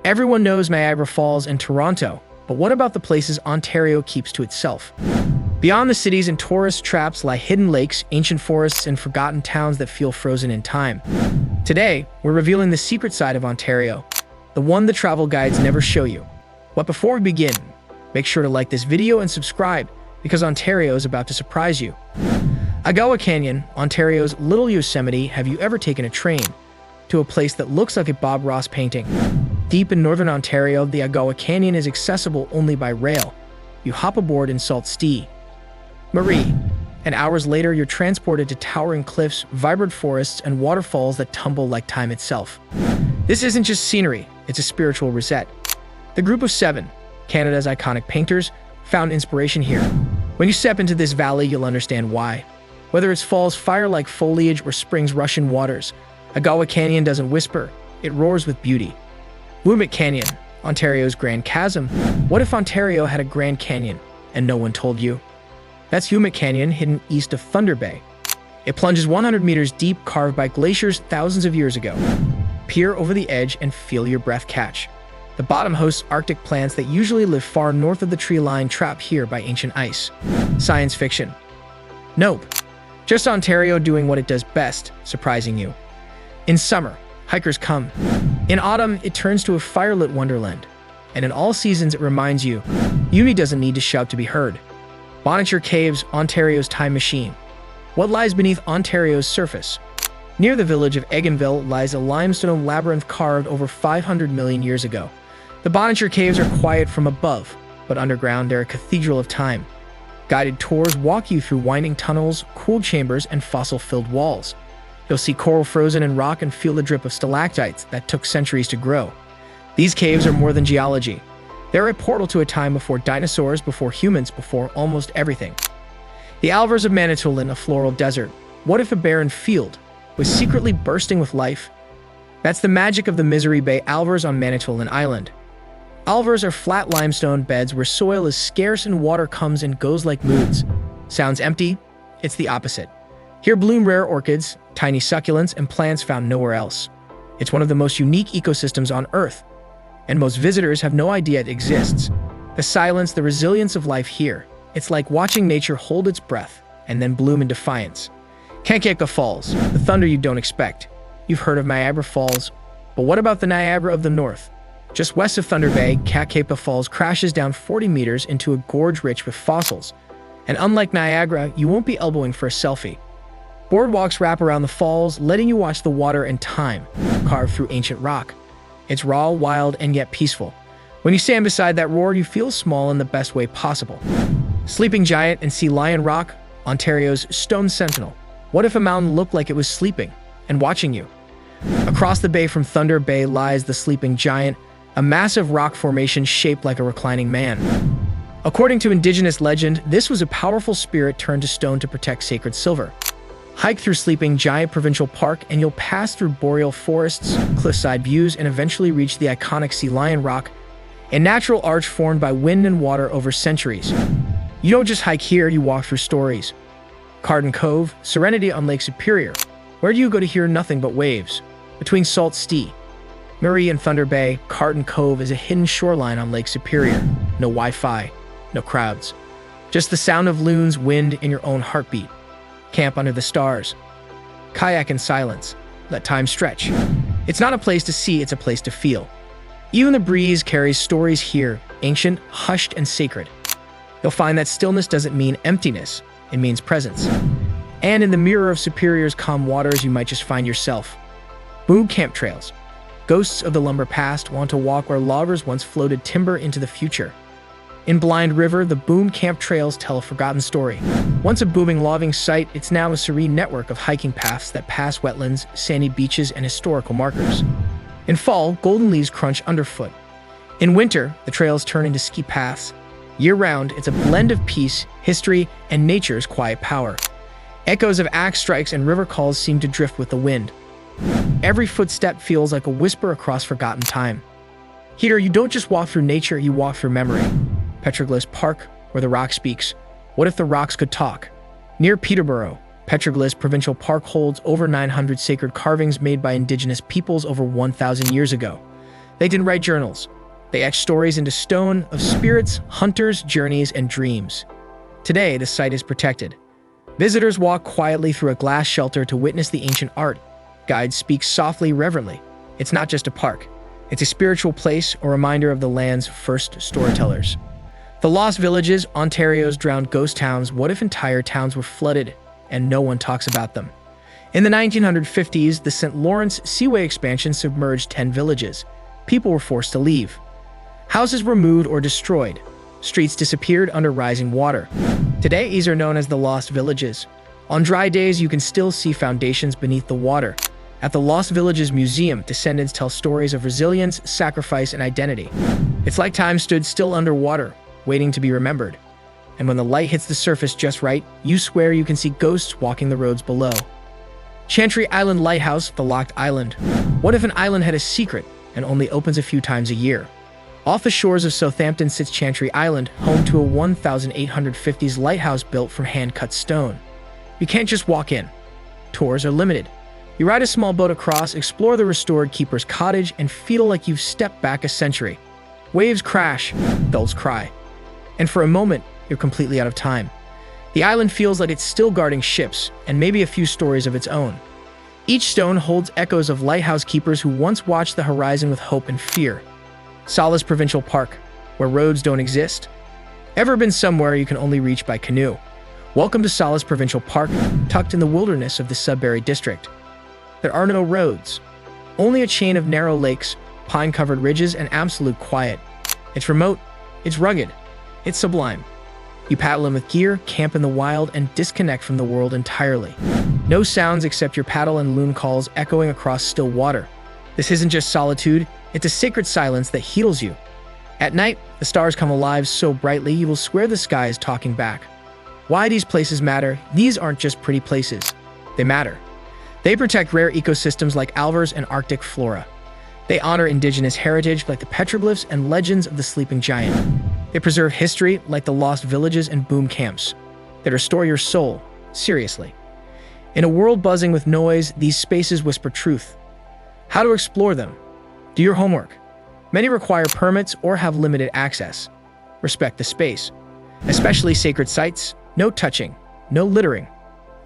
Everyone knows Niagara Falls and Toronto, but what about the places Ontario keeps to itself? Beyond the cities and tourist traps lie hidden lakes, ancient forests, and forgotten towns that feel frozen in time. Today, we're revealing the secret side of Ontario, the one the travel guides never show you. But before we begin, make sure to like this video and subscribe, because Ontario is about to surprise you. Agawa Canyon, Ontario's Little Yosemite. Have you ever taken a train to a place that looks like a Bob Ross painting? Deep in northern Ontario, the Agawa Canyon is accessible only by rail. You hop aboard in Sault Ste. Marie, and hours later you're transported to towering cliffs, vibrant forests, and waterfalls that tumble like time itself. This isn't just scenery, it's a spiritual reset. The Group of Seven, Canada's iconic painters, found inspiration here. When you step into this valley, you'll understand why. Whether it's fall's fire-like foliage or spring's rushing waters, Agawa Canyon doesn't whisper, it roars with beauty. Ouimet Canyon, Ontario's Grand Chasm. What if Ontario had a Grand Canyon and no one told you? That's Ouimet Canyon, hidden east of Thunder Bay. It plunges 100 meters deep, carved by glaciers thousands of years ago. Peer over the edge and feel your breath catch. The bottom hosts Arctic plants that usually live far north of the tree line, trapped here by ancient ice. Science fiction? Nope. Just Ontario doing what it does best, surprising you. In summer, hikers come. In autumn, it turns to a firelit wonderland. And in all seasons, it reminds you, Ouimet doesn't need to shout to be heard. Bonnechere Caves, Ontario's time machine. What lies beneath Ontario's surface? Near the village of Eggenville lies a limestone labyrinth carved over 500 million years ago. The Bonnechere Caves are quiet from above, but underground they're a cathedral of time. Guided tours walk you through winding tunnels, cooled chambers, and fossil-filled walls. You'll see coral frozen in rock and feel the drip of stalactites that took centuries to grow. These caves are more than geology. They're a portal to a time before dinosaurs, before humans, before almost everything. The Alvars of Manitoulin, a floral desert. What if a barren field was secretly bursting with life? That's the magic of the Misery Bay Alvars on Manitoulin Island. Alvars are flat limestone beds where soil is scarce and water comes and goes like moods. Sounds empty? It's the opposite. Here bloom rare orchids, tiny succulents, and plants found nowhere else. It's one of the most unique ecosystems on Earth, and most visitors have no idea it exists. The silence, the resilience of life here. It's like watching nature hold its breath and then bloom in defiance. Kakabeka Falls, the thunder you don't expect. You've heard of Niagara Falls, but what about the Niagara of the North? Just west of Thunder Bay, Kakabeka Falls crashes down 40 meters into a gorge rich with fossils. And unlike Niagara, you won't be elbowing for a selfie. Boardwalks wrap around the falls, letting you watch the water and time carved through ancient rock. It's raw, wild, and yet peaceful. When you stand beside that roar, you feel small in the best way possible. Sleeping Giant and see Lion Rock, Ontario's Stone Sentinel. What if a mountain looked like it was sleeping and watching you? Across the bay from Thunder Bay lies the Sleeping Giant, a massive rock formation shaped like a reclining man. According to indigenous legend, this was a powerful spirit turned to stone to protect sacred silver. Hike through Sleeping Giant Provincial Park and you'll pass through boreal forests, cliffside views, and eventually reach the iconic Sea Lion Rock, a natural arch formed by wind and water over centuries. You don't just hike here, you walk through stories. Cottage Cove, serenity on Lake Superior. Where do you go to hear nothing but waves? Between Sault Ste. Marie and Thunder Bay, Cottage Cove is a hidden shoreline on Lake Superior. No Wi-Fi, no crowds. Just the sound of loons, wind, and your own heartbeat. Camp under the stars. Kayak in silence. Let time stretch. It's not a place to see, it's a place to feel. Even the breeze carries stories here, ancient, hushed, and sacred. You'll find that stillness doesn't mean emptiness, it means presence. And in the mirror of Superior's calm waters, you might just find yourself. Boom camp trails. Ghosts of the lumber past want to walk where loggers once floated timber into the future. In Blind River, the Boom Camp Trails tell a forgotten story. Once a booming logging site, it's now a serene network of hiking paths that pass wetlands, sandy beaches, and historical markers. In fall, golden leaves crunch underfoot. In winter, the trails turn into ski paths. Year-round, it's a blend of peace, history, and nature's quiet power. Echoes of axe strikes and river calls seem to drift with the wind. Every footstep feels like a whisper across forgotten time. Here, you don't just walk through nature, you walk through memory. Petroglyphs Park, where the rock speaks. What if the rocks could talk? Near Peterborough, Petroglyphs Provincial Park holds over 900 sacred carvings made by indigenous peoples over 1,000 years ago. They didn't write journals. They etched stories into stone of spirits, hunters, journeys, and dreams. Today, the site is protected. Visitors walk quietly through a glass shelter to witness the ancient art. Guides speak softly, reverently. It's not just a park. It's a spiritual place, a reminder of the land's first storytellers. The Lost Villages, Ontario's drowned ghost towns. What if entire towns were flooded and no one talks about them? In the 1950s, the St. Lawrence Seaway expansion submerged 10 villages. People were forced to leave. Houses were moved or destroyed. Streets disappeared under rising water. Today, these are known as the Lost Villages. On dry days, you can still see foundations beneath the water. At the Lost Villages Museum, descendants tell stories of resilience, sacrifice, and identity. It's like time stood still underwater, waiting to be remembered. And when the light hits the surface just right, you swear you can see ghosts walking the roads below. Chantry Island Lighthouse, the locked island. What if an island had a secret and only opens a few times a year? Off the shores of Southampton sits Chantry Island, home to a 1850s lighthouse built from hand-cut stone. You can't just walk in. Tours are limited. You ride a small boat across, explore the restored keeper's cottage, and feel like you've stepped back a century. Waves crash, gulls cry. And for a moment, you're completely out of time. The island feels like it's still guarding ships, and maybe a few stories of its own. Each stone holds echoes of lighthouse keepers who once watched the horizon with hope and fear. Solace Provincial Park, where roads don't exist. Ever been somewhere you can only reach by canoe? Welcome to Solace Provincial Park, tucked in the wilderness of the Sudbury district. There are no roads, only a chain of narrow lakes, pine-covered ridges, and absolute quiet. It's remote, it's rugged, it's sublime. You paddle in with gear, camp in the wild, and disconnect from the world entirely. No sounds except your paddle and loon calls echoing across still water. This isn't just solitude, it's a sacred silence that heals you. At night, the stars come alive so brightly you will swear the sky is talking back. Why these places matter? These aren't just pretty places. They matter. They protect rare ecosystems like Alvars and Arctic flora. They honor indigenous heritage like the petroglyphs and legends of the sleeping giant. They preserve history like the lost villages and boom camps. They restore your soul, seriously. In a world buzzing with noise, these spaces whisper truth. How to explore them? Do your homework. Many require permits or have limited access. Respect the space. Especially sacred sites, no touching, no littering.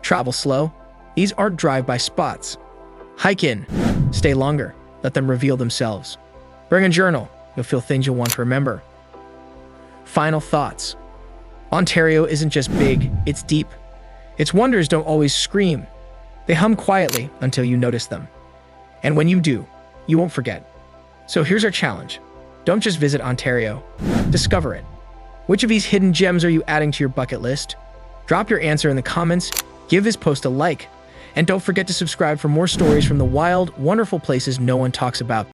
Travel slow. These aren't drive-by spots. Hike in. Stay longer. Let them reveal themselves. Bring a journal. You'll feel things you'll want to remember. Final thoughts. Ontario isn't just big, it's deep. Its wonders don't always scream. They hum quietly until you notice them. And when you do, you won't forget. So here's our challenge. Don't just visit Ontario. Discover it. Which of these hidden gems are you adding to your bucket list? Drop your answer in the comments, give this post a like, and don't forget to subscribe for more stories from the wild, wonderful places no one talks about.